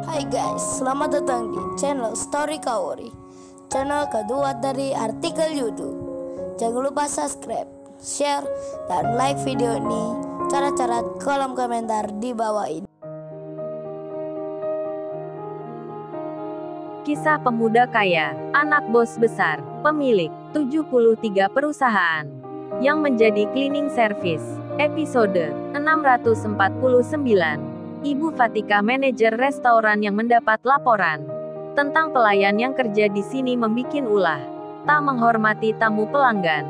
Hai guys, selamat datang di channel Story Kaori, channel kedua dari artikel YouTube. Jangan lupa subscribe, share, dan like video ini. Cara-cara kolom komentar di bawah ini. Kisah pemuda kaya, anak bos besar, pemilik 73 perusahaan, yang menjadi cleaning service. Episode 649. Ibu Fatika, manajer restoran yang mendapat laporan tentang pelayan yang kerja di sini membikin ulah, tak menghormati tamu pelanggan.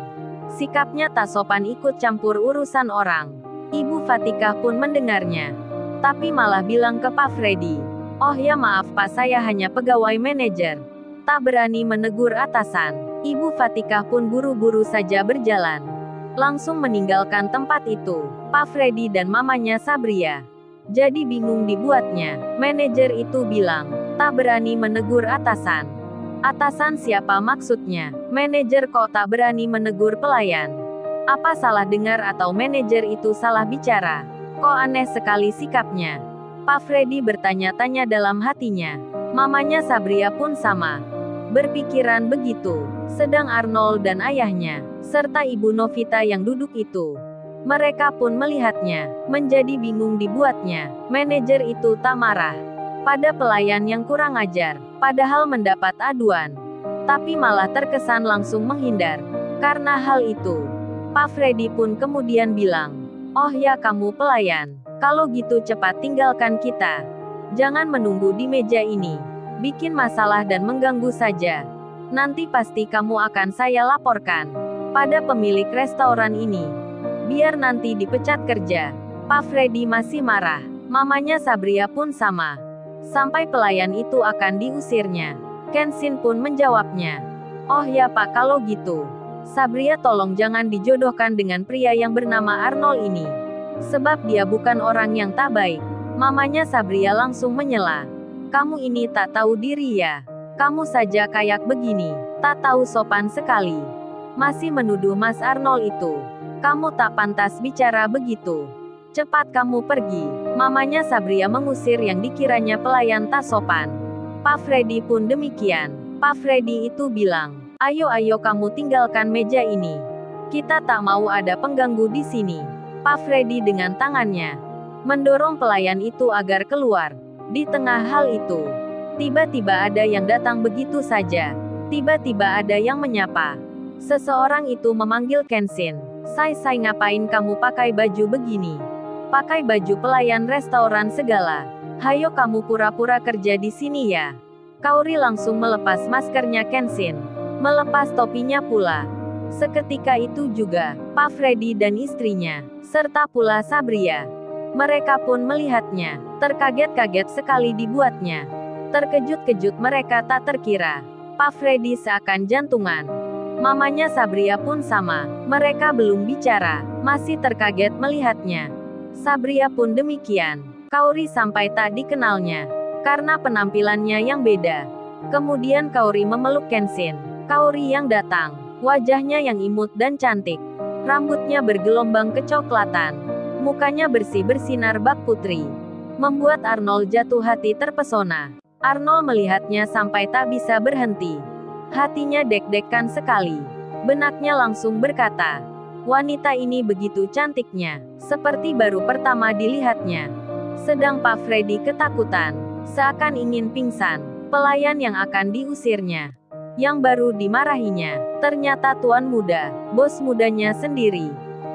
Sikapnya tak sopan, ikut campur urusan orang. Ibu Fatika pun mendengarnya, tapi malah bilang ke Pak Freddy, "Oh ya maaf Pak, saya hanya pegawai manajer." Tak berani menegur atasan. Ibu Fatika pun buru-buru saja berjalan, langsung meninggalkan tempat itu. Pak Freddy dan mamanya Sabria jadi bingung dibuatnya. Manajer itu bilang, tak berani menegur atasan. Atasan siapa maksudnya? Manajer kok tak berani menegur pelayan? Apa salah dengar atau manajer itu salah bicara? Kok aneh sekali sikapnya? Pak Freddy bertanya-tanya dalam hatinya. Mamanya Sabria pun sama berpikiran begitu. Sedang Arnold dan ayahnya, serta Ibu Novita yang duduk itu, mereka pun melihatnya, menjadi bingung dibuatnya. Manajer itu tak marah pada pelayan yang kurang ajar, padahal mendapat aduan, tapi malah terkesan langsung menghindar. Karena hal itu, Pak Freddy pun kemudian bilang, "Oh ya kamu pelayan, kalau gitu cepat tinggalkan kita. Jangan menunggu di meja ini. Bikin masalah dan mengganggu saja. Nanti pasti kamu akan saya laporkan pada pemilik restoran ini. Biar nanti dipecat kerja." Pak Freddy masih marah. Mamanya Sabria pun sama. Sampai pelayan itu akan diusirnya. Kenshin pun menjawabnya, "Oh ya Pak, kalau gitu, Sabria tolong jangan dijodohkan dengan pria yang bernama Arnold ini. Sebab dia bukan orang yang tak baik." Mamanya Sabria langsung menyela, "Kamu ini tak tahu diri ya? Kamu saja kayak begini, tak tahu sopan sekali. Masih menuduh Mas Arnold itu. Kamu tak pantas bicara begitu. Cepat kamu pergi." Mamanya Sabria mengusir yang dikiranya pelayan tak sopan. Pak Freddy pun demikian. Pak Freddy itu bilang, "Ayo kamu tinggalkan meja ini. Kita tak mau ada pengganggu di sini." Pak Freddy dengan tangannya mendorong pelayan itu agar keluar. Di tengah hal itu, tiba-tiba ada yang datang begitu saja. Tiba-tiba ada yang menyapa. Seseorang itu memanggil Kenshin. Sai, ngapain kamu pakai baju begini? Pakai baju pelayan restoran segala. Hayo kamu pura-pura kerja di sini ya." Kaori langsung melepas maskernya Kenshin, melepas topinya pula. Seketika itu juga, Pak Freddy dan istrinya, serta pula Sabria, mereka pun melihatnya. Terkaget-kaget sekali dibuatnya. Terkejut-kejut mereka tak terkira. Pak Freddy seakan jantungan. Mamanya Sabria pun sama. Mereka belum bicara, masih terkaget melihatnya. Sabria pun demikian. Kaori sampai tak dikenalnya, karena penampilannya yang beda. Kemudian Kaori memeluk Kenshin. Kaori yang datang, wajahnya yang imut dan cantik. Rambutnya bergelombang kecoklatan. Mukanya bersih bersinar bak putri, membuat Arnold jatuh hati terpesona. Arnold melihatnya sampai tak bisa berhenti. Hatinya deg-degan sekali. Benaknya langsung berkata, wanita ini begitu cantiknya, seperti baru pertama dilihatnya. Sedang Pak Freddy ketakutan, seakan ingin pingsan. Pelayan yang akan diusirnya, yang baru dimarahinya, ternyata tuan muda, bos mudanya sendiri.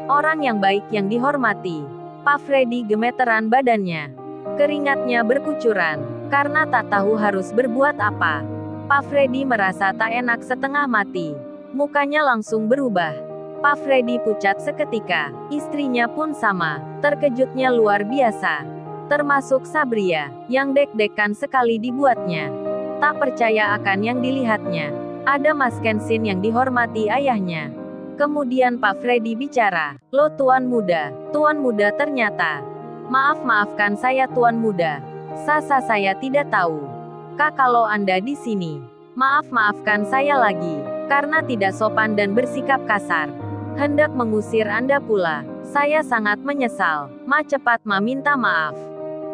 Orang yang baik yang dihormati. Pak Freddy gemeteran badannya. Keringatnya berkucuran, karena tak tahu harus berbuat apa. Pak Freddy merasa tak enak setengah mati. Mukanya langsung berubah. Pak Freddy pucat seketika. Istrinya pun sama. Terkejutnya luar biasa. Termasuk Sabria, yang deg-degan sekali dibuatnya. Tak percaya akan yang dilihatnya. Ada Mas Kenshin yang dihormati ayahnya. Kemudian Pak Freddy bicara, "Lo tuan muda ternyata. Maafkan saya tuan muda. Saya tidak tahu. Kak, kalau Anda di sini, maafkan saya lagi, karena tidak sopan dan bersikap kasar. Hendak mengusir Anda pula. Saya sangat menyesal. Cepat minta maaf."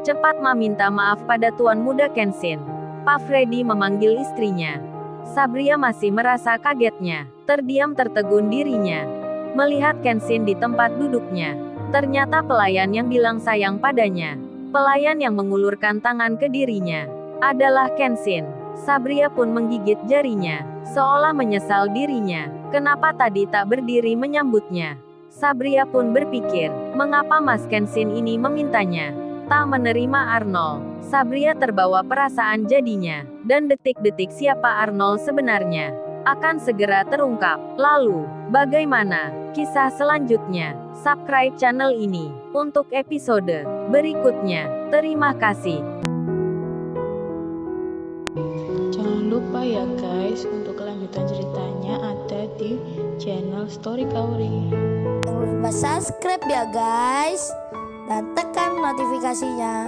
Cepat meminta maaf pada tuan muda Kenshin. Pak Freddy memanggil istrinya. Sabria masih merasa kagetnya. Terdiam tertegun dirinya. Melihat Kenshin di tempat duduknya. Ternyata pelayan yang bilang sayang padanya. Pelayan yang mengulurkan tangan ke dirinya. Adalah Kenshin. Sabria pun menggigit jarinya. Seolah menyesal dirinya. Kenapa tadi tak berdiri menyambutnya? Sabria pun berpikir, mengapa Mas Kenshin ini memintanya? Tak menerima Arnold. Sabria terbawa perasaan jadinya. Dan detik-detik siapa Arnold sebenarnya akan segera terungkap. Lalu, bagaimana kisah selanjutnya? Subscribe channel ini untuk episode berikutnya. Terima kasih. Jangan lupa ya guys, untuk kelanjutan ceritanya ada di channel Story Kaori. Jangan lupa subscribe ya guys, dan tekan notifikasinya